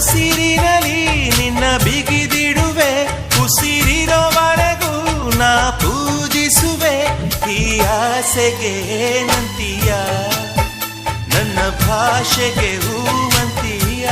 ಉಸಿರಿನಲ್ಲಿ ನಿನ್ನ ಬಿಗಿದಿಡುವೆ, ಉಸಿರಿರೋವರೆಗೂ ನಾ ಪೂಜಿಸುವೆ. ಈ ಆಸೆಗೆ ನಂತೀಯ, ನನ್ನ ಭಾಷೆಗೆ ಹೂವಂತೀಯ.